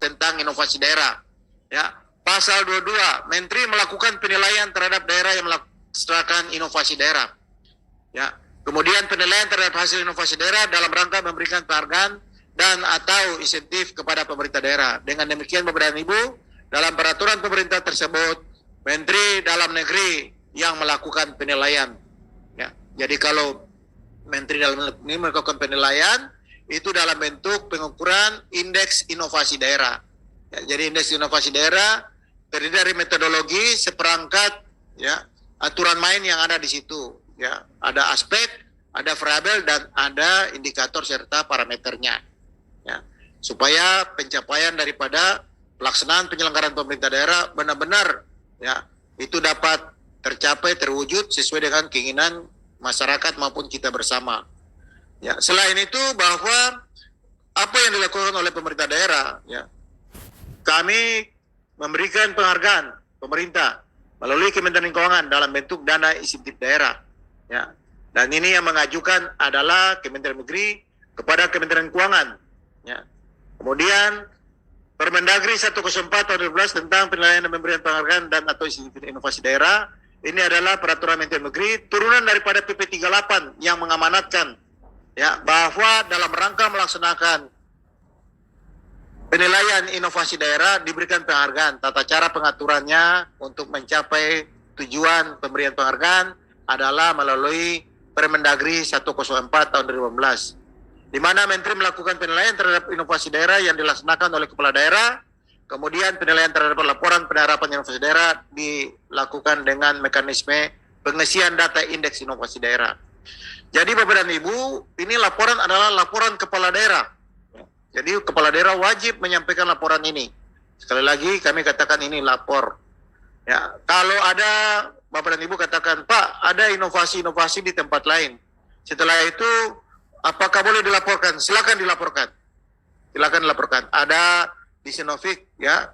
Tentang inovasi daerah. Ya, pasal 22, Menteri melakukan penilaian terhadap daerah yang melaksanakan inovasi daerah. Ya, kemudian penilaian terhadap hasil inovasi daerah dalam rangka memberikan penghargaan dan atau insentif kepada pemerintah daerah. Dengan demikian, Bapak dan Ibu, dalam peraturan pemerintah tersebut, Menteri Dalam Negeri yang melakukan penilaian. Ya, jadi kalau Menteri Dalam Negeri melakukan penilaian, itu dalam bentuk pengukuran indeks inovasi daerah. Ya, jadi indeks inovasi daerah terdiri dari metodologi, seperangkat, ya, aturan main yang ada di situ. Ya, ada aspek, ada variabel, dan ada indikator serta parameternya. Ya, supaya pencapaian daripada pelaksanaan penyelenggaraan pemerintah daerah benar-benar, ya, itu dapat tercapai, terwujud sesuai dengan keinginan masyarakat maupun kita bersama. Ya, selain itu, bahwa apa yang dilakukan oleh pemerintah daerah, ya, kami memberikan penghargaan pemerintah melalui Kementerian Keuangan dalam bentuk dana insentif daerah. Ya, dan ini yang mengajukan adalah Kementerian Negeri kepada Kementerian Keuangan. Ya. Kemudian Permendagri 104 tahun 2012 tentang penilaian dan pemberian penghargaan dan atau insentif inovasi daerah. Ini adalah peraturan Menteri Negeri turunan daripada PP 38 yang mengamanatkan, ya, bahwa dalam rangka melaksanakan penilaian inovasi daerah diberikan penghargaan. Tata cara pengaturannya untuk mencapai tujuan pemberian penghargaan adalah melalui Permendagri 104 tahun 2015. Di mana Menteri melakukan penilaian terhadap inovasi daerah yang dilaksanakan oleh kepala daerah, kemudian penilaian terhadap laporan penerapan inovasi daerah dilakukan dengan mekanisme pengisian data indeks inovasi daerah. Jadi Bapak dan Ibu, ini laporan adalah laporan kepala daerah. Jadi kepala daerah wajib menyampaikan laporan ini. Sekali lagi kami katakan ini lapor. Ya, kalau ada Bapak dan Ibu katakan, Pak, ada inovasi-inovasi di tempat lain. Setelah itu, apakah boleh dilaporkan? Silakan dilaporkan. Silakan dilaporkan. Ada di Sinovic, ya,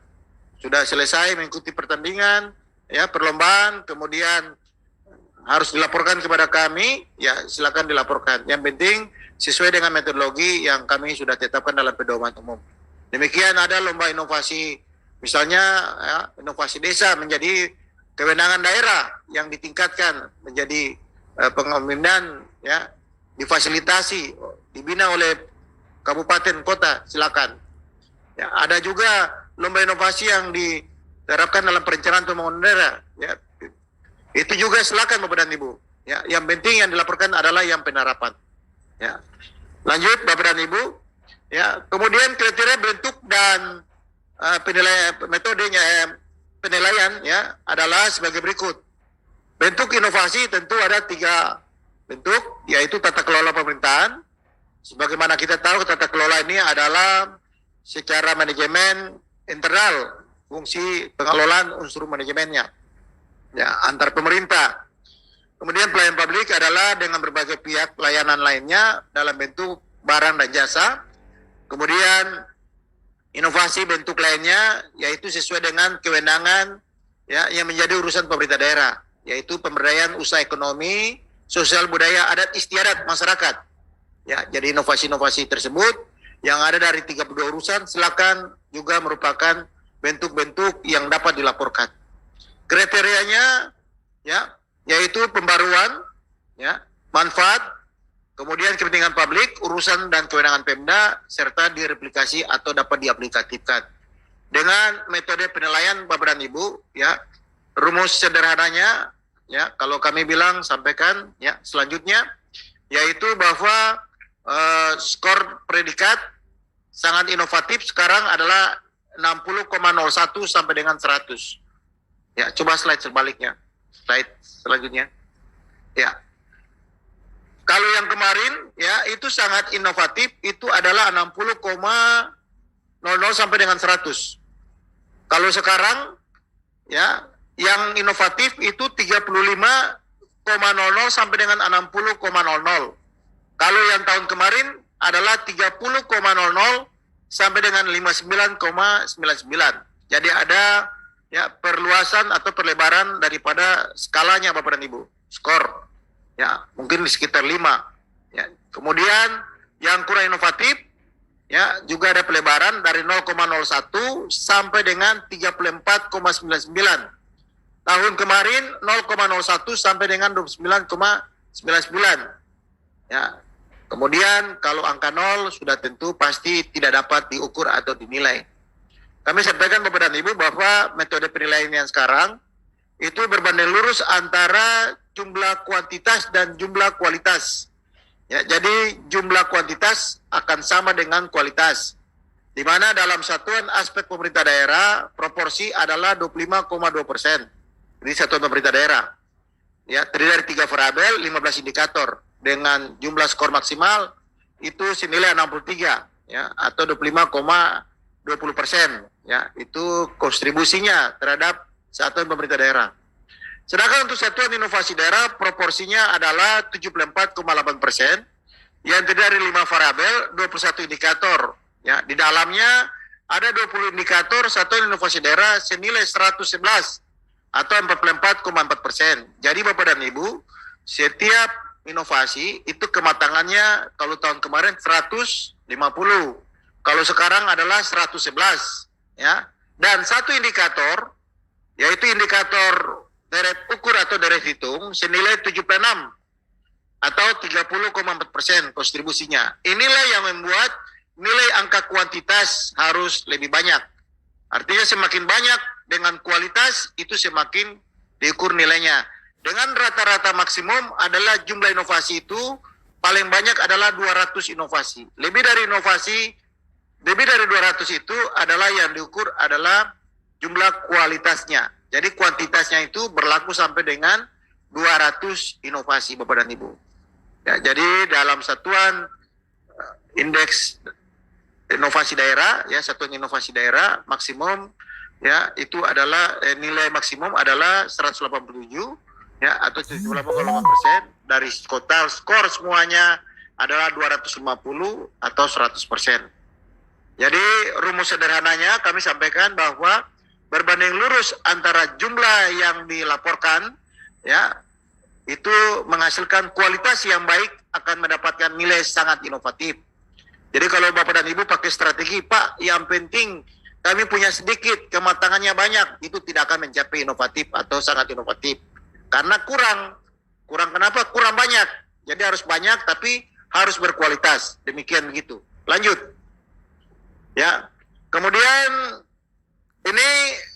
sudah selesai mengikuti pertandingan, ya, perlombaan, kemudian harus dilaporkan kepada kami, ya, silakan dilaporkan. Yang penting sesuai dengan metodologi yang kami sudah tetapkan dalam pedoman umum. Demikian ada lomba inovasi, misalnya, ya, inovasi desa menjadi kewenangan daerah yang ditingkatkan menjadi pemimpinan, ya, difasilitasi, dibina oleh kabupaten kota, silakan. Ya, ada juga lomba inovasi yang diterapkan dalam perencanaan pembangunan daerah. Ya, itu juga silakan Bapak dan Ibu. Ya, yang penting yang dilaporkan adalah yang penerapan. Ya, lanjut Bapak dan Ibu. Ya, kemudian kriteria bentuk dan penilaian metodenya penilaian, ya, adalah sebagai berikut. Bentuk inovasi tentu ada 3 bentuk, yaitu tata kelola pemerintahan. Sebagaimana kita tahu, tata kelola ini adalah secara manajemen internal, fungsi pengelolaan unsur manajemennya, ya, antar pemerintah. Kemudian pelayanan publik adalah dengan berbagai pihak pelayanan lainnya dalam bentuk barang dan jasa. Kemudian inovasi bentuk lainnya yaitu sesuai dengan kewenangan, ya, yang menjadi urusan pemerintah daerah, yaitu pemberdayaan usaha ekonomi, sosial, budaya, adat istiadat masyarakat. Ya, jadi inovasi-inovasi tersebut yang ada dari 32 urusan silakan juga merupakan bentuk-bentuk yang dapat dilaporkan. Kriterianya, ya, yaitu pembaruan, ya, manfaat, kemudian kepentingan publik, urusan dan kewenangan Pemda, serta direplikasi atau dapat diaplikatifkan. Dengan metode penilaian Bapak dan Ibu, ya, rumus sederhananya, ya, kalau kami bilang sampaikan, ya, selanjutnya, yaitu bahwa skor predikat sangat inovatif sekarang adalah 60,01 sampai dengan 100. Ya, coba slide sebaliknya. Slide selanjutnya. Ya. Kalau yang kemarin, ya, itu sangat inovatif, itu adalah 60,00 sampai dengan 100. Kalau sekarang, ya, yang inovatif itu 35,00 sampai dengan 60,00. Kalau yang tahun kemarin adalah 30,00 sampai dengan 59,99. Jadi ada, ya, perluasan atau perlebaran daripada skalanya Bapak dan Ibu. Skor. Ya, mungkin di sekitar 5. Ya, Kemudian yang kurang inovatif, ya juga ada pelebaran dari 0,01 sampai dengan 34,99. Tahun kemarin 0,01 sampai dengan 29,99. Ya. Kemudian kalau angka 0 sudah tentu pasti tidak dapat diukur atau dinilai. Kami sampaikan kepada Ibu bahwa metode penilaian yang sekarang itu berbanding lurus antara jumlah kuantitas dan jumlah kualitas. Ya, jadi jumlah kuantitas akan sama dengan kualitas. Di mana dalam satuan aspek pemerintah daerah proporsi adalah 25,2%. Ini satuan pemerintah daerah. Ya, terdiri dari 3 variabel, 15 indikator dengan jumlah skor maksimal itu senilai 63 ya atau 25,20%. Ya, itu kontribusinya terhadap satuan pemerintah daerah. Sedangkan untuk satuan inovasi daerah proporsinya adalah 74,8%, yang terdiri dari 5 variabel, 21 indikator. Ya, di dalamnya ada 20 indikator satuan inovasi daerah senilai 111 atau 44,4%. Jadi Bapak dan Ibu, setiap inovasi itu kematangannya kalau tahun kemarin 150, kalau sekarang adalah 111. Ya, dan satu indikator, yaitu indikator deret ukur atau deret hitung senilai 76 atau 30,4% kontribusinya. Inilah yang membuat nilai angka kuantitas harus lebih banyak. Artinya semakin banyak dengan kualitas itu semakin diukur nilainya. Dengan rata-rata maksimum adalah jumlah inovasi itu paling banyak adalah 200 inovasi. Lebih dari 200 itu adalah yang diukur adalah jumlah kualitasnya. Jadi kuantitasnya itu berlaku sampai dengan 200 inovasi Bapak dan Ibu. Ya, jadi dalam satuan indeks inovasi daerah, ya satuan inovasi daerah maksimum ya itu adalah nilai maksimum adalah 187 ya atau 78,8%, dari total skor semuanya adalah 250 atau 100%. Jadi rumus sederhananya kami sampaikan bahwa berbanding lurus antara jumlah yang dilaporkan ya itu menghasilkan kualitas yang baik akan mendapatkan nilai sangat inovatif. Jadi kalau Bapak dan Ibu pakai strategi, Pak, yang penting kami punya sedikit, kematangannya banyak, itu tidak akan mencapai inovatif atau sangat inovatif. Karena kurang kenapa? Kurang banyak. Jadi harus banyak tapi harus berkualitas. Demikian begitu. Lanjut. Ya. Kemudian ini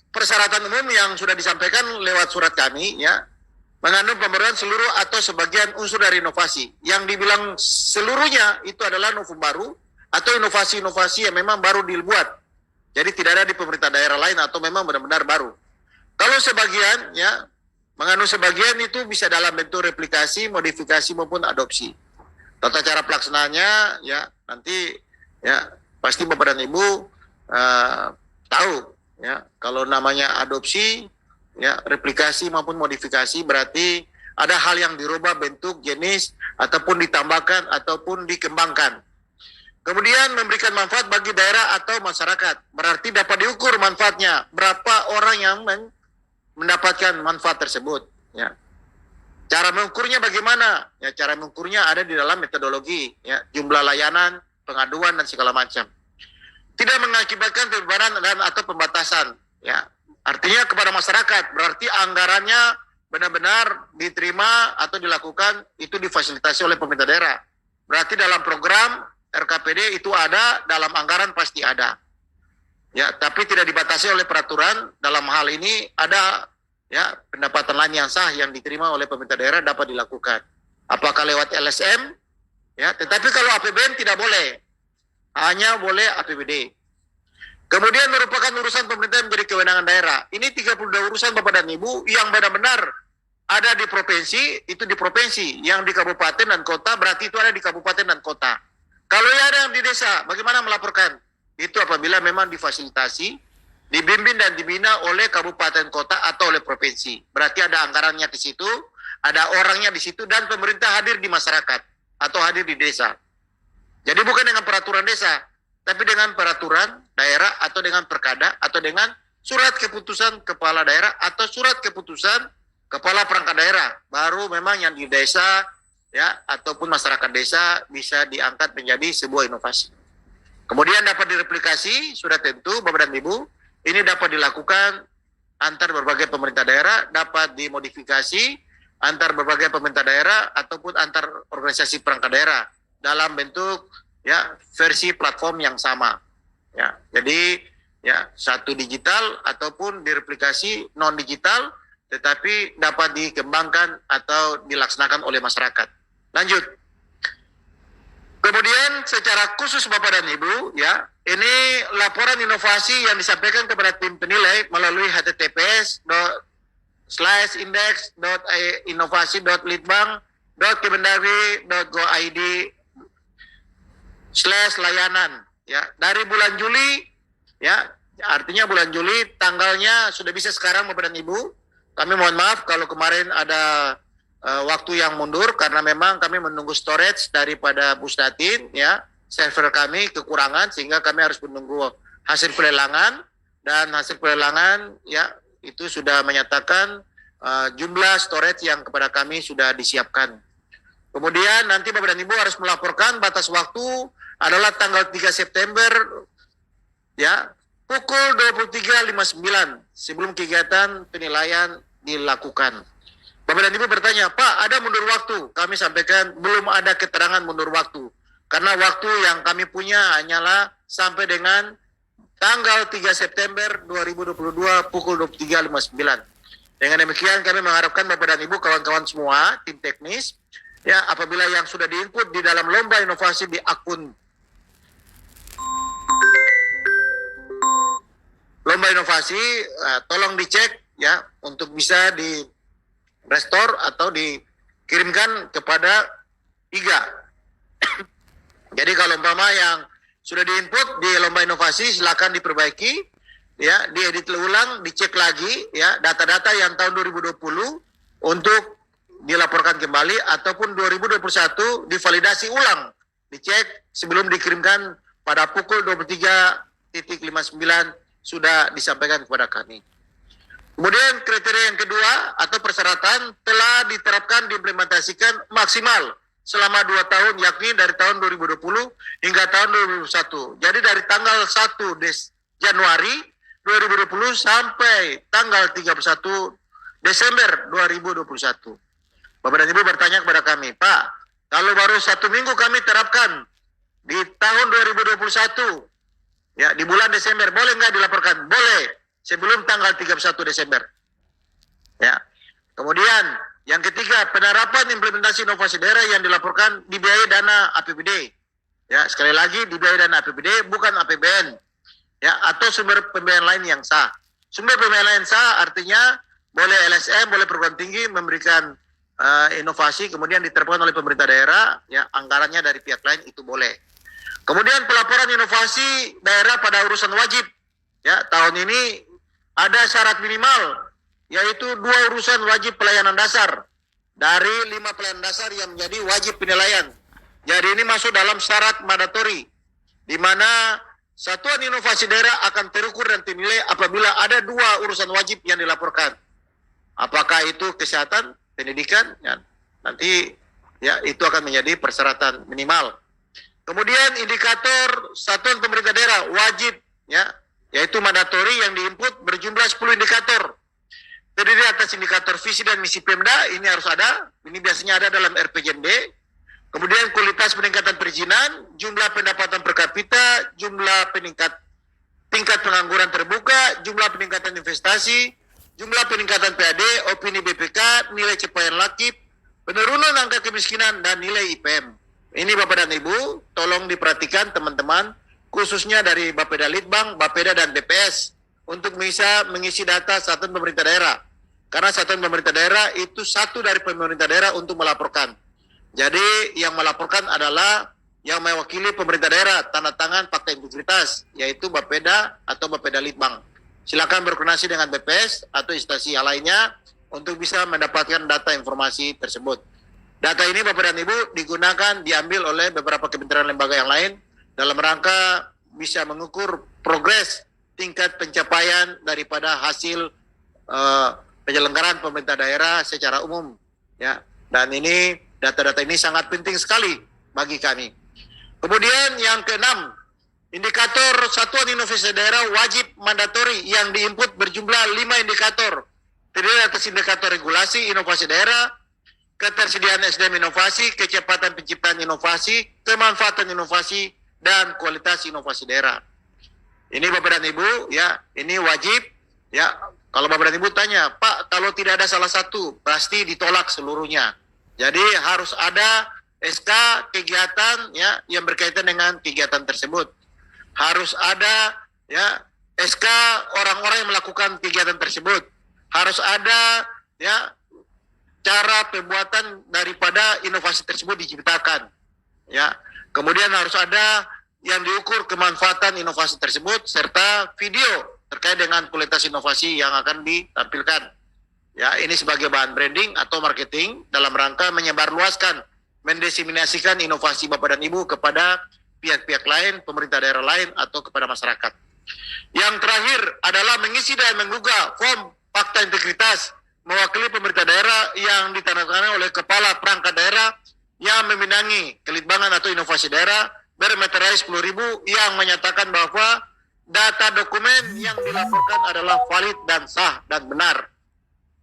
persyaratan umum yang sudah disampaikan lewat surat kami ya, mengandung pemberian seluruh atau sebagian unsur dari inovasi. Yang dibilang seluruhnya itu adalah novum baru atau inovasi-inovasi yang memang baru dibuat. Jadi tidak ada di pemerintah daerah lain atau memang benar-benar baru. Kalau sebagian ya, mengandung sebagian itu bisa dalam bentuk replikasi, modifikasi maupun adopsi. Tata cara pelaksanaannya ya nanti ya pasti Bapak dan Ibu tahu. Ya, kalau namanya adopsi, ya replikasi maupun modifikasi berarti ada hal yang dirubah bentuk, jenis, ataupun ditambahkan ataupun dikembangkan. Kemudian memberikan manfaat bagi daerah atau masyarakat, berarti dapat diukur manfaatnya, berapa orang yang mendapatkan manfaat tersebut. Ya. Cara mengukurnya bagaimana? Ya, cara mengukurnya ada di dalam metodologi, ya, jumlah layanan, pengaduan dan segala macam. Tidak mengakibatkan pembebanan dan atau pembatasan, ya. Artinya kepada masyarakat, berarti anggarannya benar-benar diterima atau dilakukan itu difasilitasi oleh pemerintah daerah. Berarti dalam program RKPD itu ada, dalam anggaran pasti ada. Ya, tapi tidak dibatasi oleh peraturan. Dalam hal ini ada ya pendapatan lain yang sah yang diterima oleh pemerintah daerah dapat dilakukan. Apakah lewat LSM? Ya, tetapi kalau APBN tidak boleh. Hanya boleh APBD. Kemudian merupakan urusan pemerintah menjadi kewenangan daerah. Ini 32 urusan Bapak dan Ibu yang benar-benar ada di provinsi, itu di provinsi. Yang di kabupaten dan kota, berarti itu ada di kabupaten dan kota. Kalau ada yang di desa, bagaimana melaporkan? Itu apabila memang difasilitasi, dibimbing dan dibina oleh kabupaten kota atau oleh provinsi. Berarti ada anggarannya di situ, ada orangnya di situ, dan pemerintah hadir di masyarakat atau hadir di desa. Jadi bukan dengan peraturan desa, tapi dengan peraturan daerah atau dengan perkada atau dengan surat keputusan kepala daerah atau surat keputusan kepala perangkat daerah. Baru memang yang di desa ya ataupun masyarakat desa bisa diangkat menjadi sebuah inovasi. Kemudian dapat direplikasi, sudah tentu Bapak dan Ibu, ini dapat dilakukan antar berbagai pemerintah daerah, dapat dimodifikasi antar berbagai pemerintah daerah ataupun antar organisasi perangkat daerah dalam bentuk ya versi platform yang sama. Ya, jadi ya satu digital ataupun direplikasi non digital, tetapi dapat dikembangkan atau dilaksanakan oleh masyarakat. Lanjut. Kemudian secara khusus Bapak dan Ibu, ya, ini laporan inovasi yang disampaikan kepada tim penilai melalui https://index.innovasi.lidbang.kemendagri.go.id/layanan. Ya, dari bulan Juli, ya, artinya bulan Juli tanggalnya sudah bisa sekarang Bapak dan Ibu. Kami mohon maaf kalau kemarin ada waktu yang mundur karena memang kami menunggu storage daripada Pusdatin, ya, server kami kekurangan sehingga kami harus menunggu hasil pelelangan, dan hasil pelelangan ya itu sudah menyatakan jumlah storage yang kepada kami sudah disiapkan. Kemudian nanti Bapak dan Ibu harus melaporkan batas waktu adalah tanggal 3 September ya pukul 23.59 sebelum kegiatan penilaian dilakukan. Bapak dan Ibu bertanya, Pak, ada mundur waktu? Kami sampaikan belum ada keterangan mundur waktu. Karena waktu yang kami punya hanyalah sampai dengan tanggal 3 September 2022 pukul 23.59. Dengan demikian kami mengharapkan Bapak dan Ibu, kawan-kawan semua, tim teknis, ya apabila yang sudah diinput di dalam lomba inovasi di akun lomba inovasi, tolong dicek ya untuk bisa di restore atau dikirimkan kepada IGA. Jadi kalau umpama yang sudah diinput di lomba inovasi silakan diperbaiki, ya, diedit ulang, dicek lagi ya data-data yang tahun 2020 untuk dilaporkan kembali ataupun 2021 divalidasi ulang, dicek sebelum dikirimkan pada pukul 23.59 sudah disampaikan kepada kami. Kemudian kriteria yang kedua atau persyaratan telah diterapkan diimplementasikan maksimal selama 2 tahun, yakni dari tahun 2020 hingga tahun 2021. Jadi dari tanggal 1 Januari 2020 sampai tanggal 31 Desember 2021. Bapak dan Ibu bertanya kepada kami, Pak, kalau baru 1 minggu kami terapkan di tahun 2021, ya di bulan Desember, boleh nggak dilaporkan? Boleh. Sebelum tanggal 31 Desember. Ya. Kemudian yang ketiga, penerapan implementasi inovasi daerah yang dilaporkan dibiayai dana APBD. Ya, sekali lagi dibiayai dana APBD bukan APBN. Ya, atau sumber pembiayaan lain yang sah. Sumber pembiayaan lain sah artinya boleh LSM, boleh perguruan tinggi memberikan inovasi kemudian diterapkan oleh pemerintah daerah, ya anggarannya dari pihak lain itu boleh. Kemudian pelaporan inovasi daerah pada urusan wajib. Ya, tahun ini ada syarat minimal, yaitu 2 urusan wajib pelayanan dasar dari 5 pelayanan dasar yang menjadi wajib penilaian. Jadi ini masuk dalam syarat mandatori, di mana satuan inovasi daerah akan terukur dan dinilai apabila ada 2 urusan wajib yang dilaporkan. Apakah itu kesehatan, pendidikan, ya, nanti ya itu akan menjadi persyaratan minimal. Kemudian indikator satuan pemerintah daerah wajib, ya, yaitu mandatori yang diinput berjumlah 10 indikator. Terdiri atas indikator visi dan misi Pemda, ini harus ada, ini biasanya ada dalam RPJMD. Kemudian kualitas peningkatan perizinan, jumlah pendapatan per kapita, jumlah tingkat pengangguran terbuka, jumlah peningkatan investasi, jumlah peningkatan PAD, opini BPK, nilai capaian lakip, penurunan angka kemiskinan, dan nilai IPM. Ini Bapak dan Ibu, tolong diperhatikan teman-teman, khususnya dari Bapeda Litbang, Bapeda dan BPS untuk bisa mengisi data satuan pemerintah daerah. Karena satuan pemerintah daerah itu satu dari pemerintah daerah untuk melaporkan. Jadi yang melaporkan adalah yang mewakili pemerintah daerah, tanda tangan fakta integritas, yaitu Bapeda atau Bapeda Litbang. Silakan berkoordinasi dengan BPS atau instansi yang lainnya untuk bisa mendapatkan data informasi tersebut. Data ini Bapak dan Ibu digunakan, diambil oleh beberapa kementerian lembaga yang lain dalam rangka bisa mengukur progres tingkat pencapaian daripada hasil penyelenggaraan pemerintah daerah secara umum, ya. Dan ini Data-data ini sangat penting sekali bagi kami. Kemudian yang keenam, indikator satuan inovasi daerah wajib mandatori yang diinput berjumlah 5 indikator. Terdiri atas indikator regulasi inovasi daerah, ketersediaan SDM inovasi, kecepatan penciptaan inovasi, kemanfaatan inovasi, dan kualitas inovasi daerah. Ini Bapak dan Ibu, ya, ini wajib, ya. Kalau Bapak dan Ibu tanya, Pak, kalau tidak ada salah satu, pasti ditolak seluruhnya. Jadi harus ada SK kegiatan, ya, yang berkaitan dengan kegiatan tersebut. Harus ada, ya, SK orang-orang yang melakukan kegiatan tersebut. Harus ada, ya, cara pembuatan daripada inovasi tersebut diciptakan, ya. Kemudian harus ada yang diukur kemanfaatan inovasi tersebut serta video terkait dengan kualitas inovasi yang akan ditampilkan. Ya, ini sebagai bahan branding atau marketing dalam rangka menyebarluaskan, mendiseminasikan inovasi Bapak dan Ibu kepada pihak-pihak lain, pemerintah daerah lain, atau kepada masyarakat. Yang terakhir adalah mengisi dan menggugah form fakta integritas mewakili pemerintah daerah yang ditandatangani oleh kepala perangkat daerah yang meminangi kelitbangan atau inovasi daerah bermeterai 10.000 yang menyatakan bahwa data dokumen yang dilaporkan adalah valid dan sah dan benar.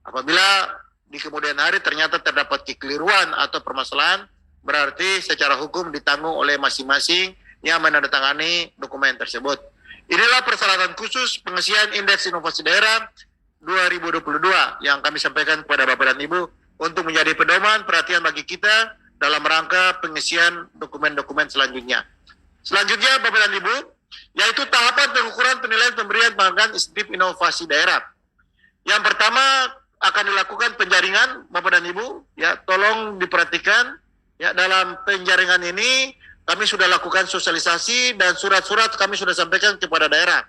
Apabila di kemudian hari ternyata terdapat kekeliruan atau permasalahan, berarti secara hukum ditanggung oleh masing-masing yang menandatangani dokumen tersebut. Inilah persyaratan khusus pengisian Indeks Inovasi Daerah 2022 yang kami sampaikan kepada Bapak dan Ibu untuk menjadi pedoman perhatian bagi kita dalam rangka pengisian dokumen-dokumen selanjutnya. Selanjutnya Bapak dan Ibu, yaitu tahapan pengukuran penilaian pemberian penghargaan insentif inovasi daerah. Yang pertama akan dilakukan penjaringan Bapak dan Ibu, ya, tolong diperhatikan, ya, dalam penjaringan ini kami sudah lakukan sosialisasi dan surat-surat kami sudah sampaikan kepada daerah.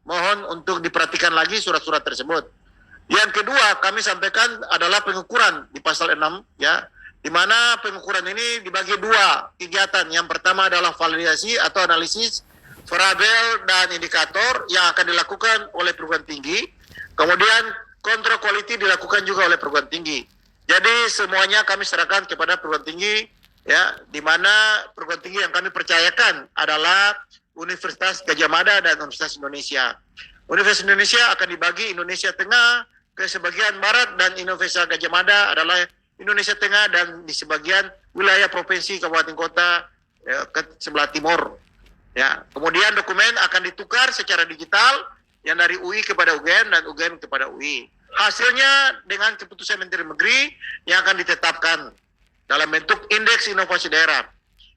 Mohon untuk diperhatikan lagi surat-surat tersebut. Yang kedua kami sampaikan adalah pengukuran di pasal 6, ya, di mana pengukuran ini dibagi dua kegiatan. Yang pertama adalah validasi atau analisis variabel dan indikator yang akan dilakukan oleh perguruan tinggi. Kemudian kontrol quality dilakukan juga oleh perguruan tinggi. Jadi semuanya kami serahkan kepada perguruan tinggi, ya, di mana perguruan tinggi yang kami percayakan adalah Universitas Gadjah Mada dan Universitas Indonesia. Universitas Indonesia akan dibagi Indonesia Tengah ke sebagian barat dan Universitas Gadjah Mada adalah Indonesia Tengah dan di sebagian wilayah provinsi kabupaten kota, ya, ke sebelah timur. Ya, kemudian dokumen akan ditukar secara digital yang dari UI kepada UGM dan UGM kepada UI. Hasilnya dengan keputusan Menteri Negeri yang akan ditetapkan dalam bentuk Indeks Inovasi Daerah.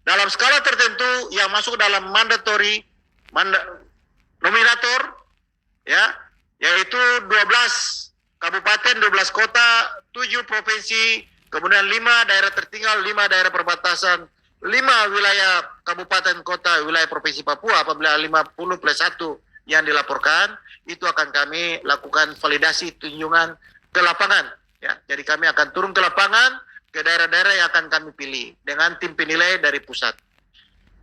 Dalam skala tertentu yang masuk dalam mandatory nominator, ya, yaitu 12 kabupaten, 12 kota, 7 provinsi, kemudian 5 daerah tertinggal, 5 daerah perbatasan, 5 wilayah kabupaten kota, wilayah provinsi Papua. Apabila 50 plus 1 yang dilaporkan, itu akan kami lakukan validasi tunjungan ke lapangan. Ya, jadi kami akan turun ke lapangan, ke daerah-daerah yang akan kami pilih dengan tim penilai dari pusat.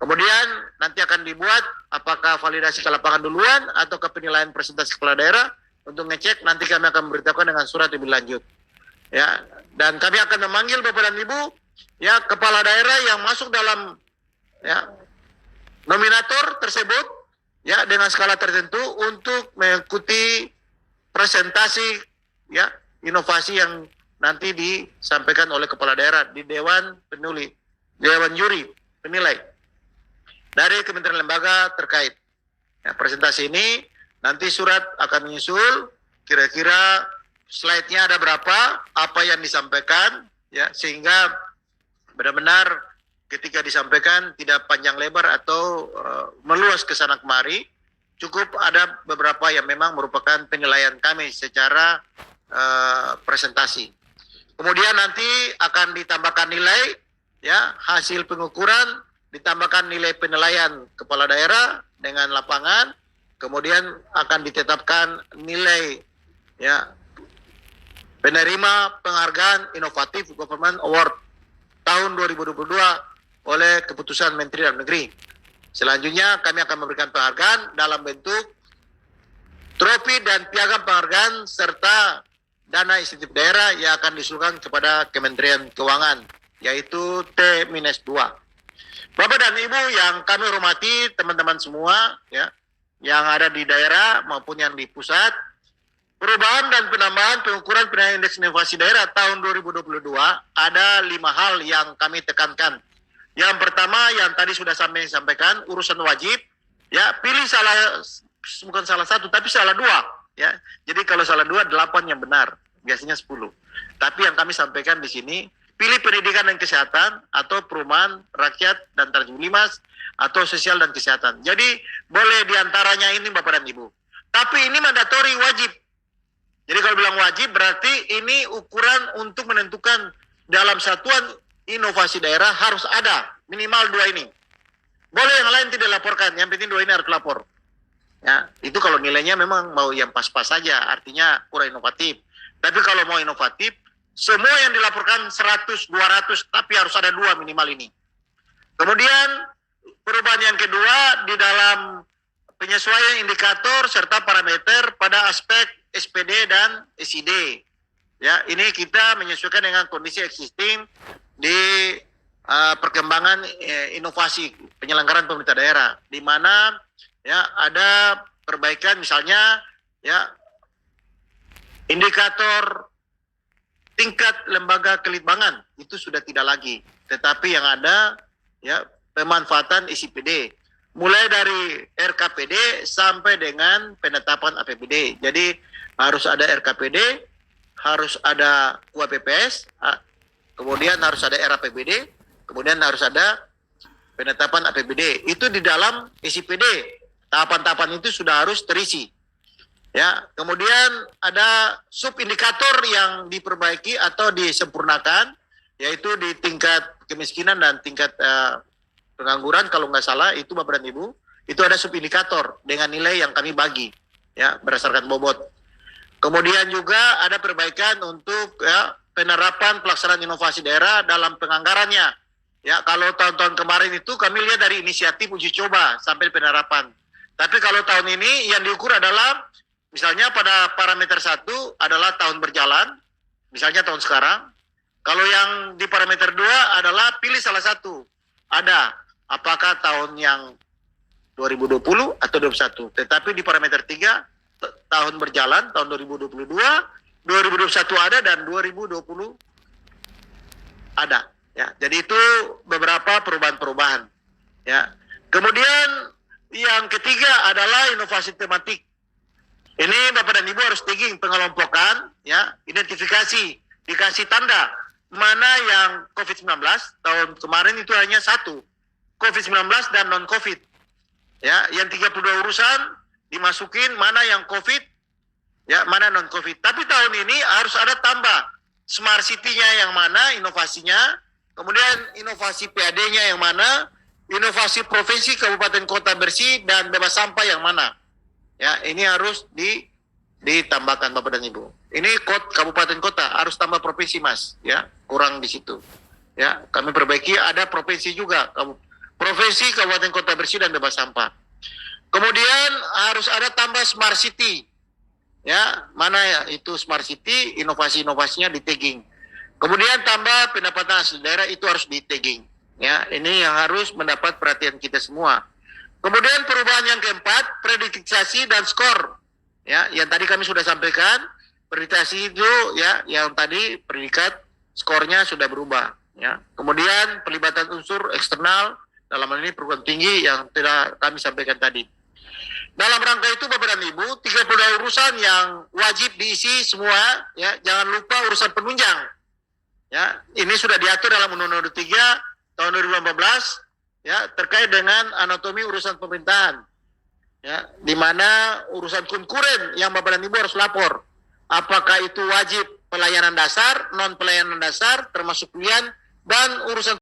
Kemudian nanti akan dibuat apakah validasi ke lapangan duluan atau ke penilaian presentasi kepala daerah. Untuk ngecek nanti kami akan memberitahukan dengan surat lebih lanjut. Ya, dan kami akan memanggil Bapak dan Ibu, ya, kepala daerah yang masuk dalam, ya, nominator tersebut, ya, dengan skala tertentu untuk mengikuti presentasi, ya, inovasi yang nanti disampaikan oleh kepala daerah di Dewan Penilai, Dewan Juri Penilai dari kementerian lembaga terkait. Ya, presentasi ini nanti surat akan menyusul, kira-kira slide-nya ada berapa, apa yang disampaikan, ya, sehingga benar-benar ketika disampaikan tidak panjang lebar atau meluas ke sana kemari. Cukup ada beberapa yang memang merupakan penilaian kami secara presentasi. Kemudian nanti akan ditambahkan nilai, ya, hasil pengukuran, ditambahkan nilai penilaian kepala daerah dengan lapangan, kemudian akan ditetapkan nilai, ya, penerima penghargaan inovatif Government Award tahun 2022 oleh keputusan Menteri Dalam Negeri. Selanjutnya kami akan memberikan penghargaan dalam bentuk trofi dan piagam penghargaan serta dana insentif daerah yang akan disusulkan kepada Kementerian Keuangan yaitu T-2. Bapak dan Ibu yang kami hormati, teman-teman semua, ya, yang ada di daerah maupun yang di pusat, perubahan dan penambahan pengukuran penilaian indeks inovasi daerah tahun 2022 ada 5 hal yang kami tekankan. Yang pertama yang tadi sudah sampaikan, urusan wajib, ya, pilih bukan salah satu tapi salah 2, ya. Jadi kalau salah 2 8 yang benar, biasanya 10. Tapi yang kami sampaikan di sini, pilih pendidikan dan kesehatan atau perumahan rakyat dan Tanjung-Limas atau sosial dan kesehatan. Jadi boleh diantaranya ini Bapak dan Ibu. Tapi ini mandatori, wajib. Jadi kalau bilang wajib berarti ini ukuran untuk menentukan dalam satuan inovasi daerah harus ada minimal 2 ini. Boleh yang lain tidak laporkan, yang penting 2 ini harus lapor. Ya, itu kalau nilainya memang mau yang pas-pas saja, artinya kurang inovatif. Tapi kalau mau inovatif, semua yang dilaporkan 100, 200, tapi harus ada 2 minimal ini. Kemudian perubahan yang kedua di dalam penyesuaian indikator serta parameter pada aspek SPD dan SID. Ya, ini kita menyesuaikan dengan kondisi existing di perkembangan inovasi penyelenggaraan pemerintah daerah, di mana ya ada perbaikan misalnya ya indikator tingkat lembaga kelitbangan itu sudah tidak lagi, tetapi yang ada ya pemanfaatan ICPD mulai dari RKPD sampai dengan penetapan APBD. Jadi harus ada RKPD, harus ada UAPPS, kemudian harus ada RAPBD, kemudian harus ada penetapan APBD. Itu di dalam ICPD. Tahapan-tahapan itu sudah harus terisi. Ya, kemudian ada subindikator yang diperbaiki atau disempurnakan, yaitu di tingkat kemiskinan dan tingkat pengangguran kalau nggak salah itu Bapak dan Ibu, itu ada subindikator dengan nilai yang kami bagi, ya berdasarkan bobot. Kemudian juga ada perbaikan untuk ya penerapan pelaksanaan inovasi daerah dalam penganggarannya. Ya, kalau tahun-tahun kemarin itu kami lihat dari inisiatif uji coba sampai penerapan. Tapi kalau tahun ini yang diukur adalah misalnya pada parameter 1 adalah tahun berjalan, misalnya tahun sekarang. Kalau yang di parameter 2 adalah pilih salah satu. Ada apakah tahun yang 2020 atau 2021. Tetapi di parameter 3 tahun berjalan, tahun 2022, 2021 ada dan 2020 ada. Ya, jadi itu beberapa perubahan-perubahan. Ya. Kemudian yang ketiga adalah inovasi tematik. Ini Bapak dan Ibu harus tagging pengelompokan, ya, identifikasi, dikasih tanda mana yang COVID-19 tahun kemarin itu hanya 1, COVID-19 dan non-COVID. Ya, yang 32 urusan dimasukin mana yang COVID, ya, mana non-COVID. Tapi tahun ini harus ada tambah smart city-nya yang mana inovasinya, kemudian inovasi PAD-nya yang mana, inovasi provinsi, kabupaten, kota bersih dan bebas sampah yang mana. Ya, ini harus ditambahkan Bapak dan Ibu. Ini kabupaten kota harus tambah provinsi Mas, ya, kurang di situ. Ya, kami perbaiki ada provinsi juga, provinsi, kabupaten, kota bersih dan bebas sampah. Kemudian harus ada tambah smart city. Ya, mana ya itu smart city, inovasi-inovasinya di tagging. Kemudian tambah pendapatan asli daerah itu harus di tagging. Ya, ini yang harus mendapat perhatian kita semua. Kemudian perubahan yang keempat, prediksasi dan skor. Ya, yang tadi kami sudah sampaikan, prediksasi itu ya, yang tadi predikat skornya sudah berubah. Ya, kemudian pelibatan unsur eksternal dalam hal ini perguruan tinggi yang telah kami sampaikan tadi. Dalam rangka itu Bapak dan Ibu, 32 urusan yang wajib diisi semua, ya, jangan lupa urusan penunjang. Ya, ini sudah diatur dalam Undang-Undang 3 tahun 2015, ya, terkait dengan anatomi urusan pemerintahan. Ya, di mana urusan konkuren yang Bapak dan Ibu harus lapor. Apakah itu wajib pelayanan dasar, non pelayanan dasar, termasuk pilihan dan urusan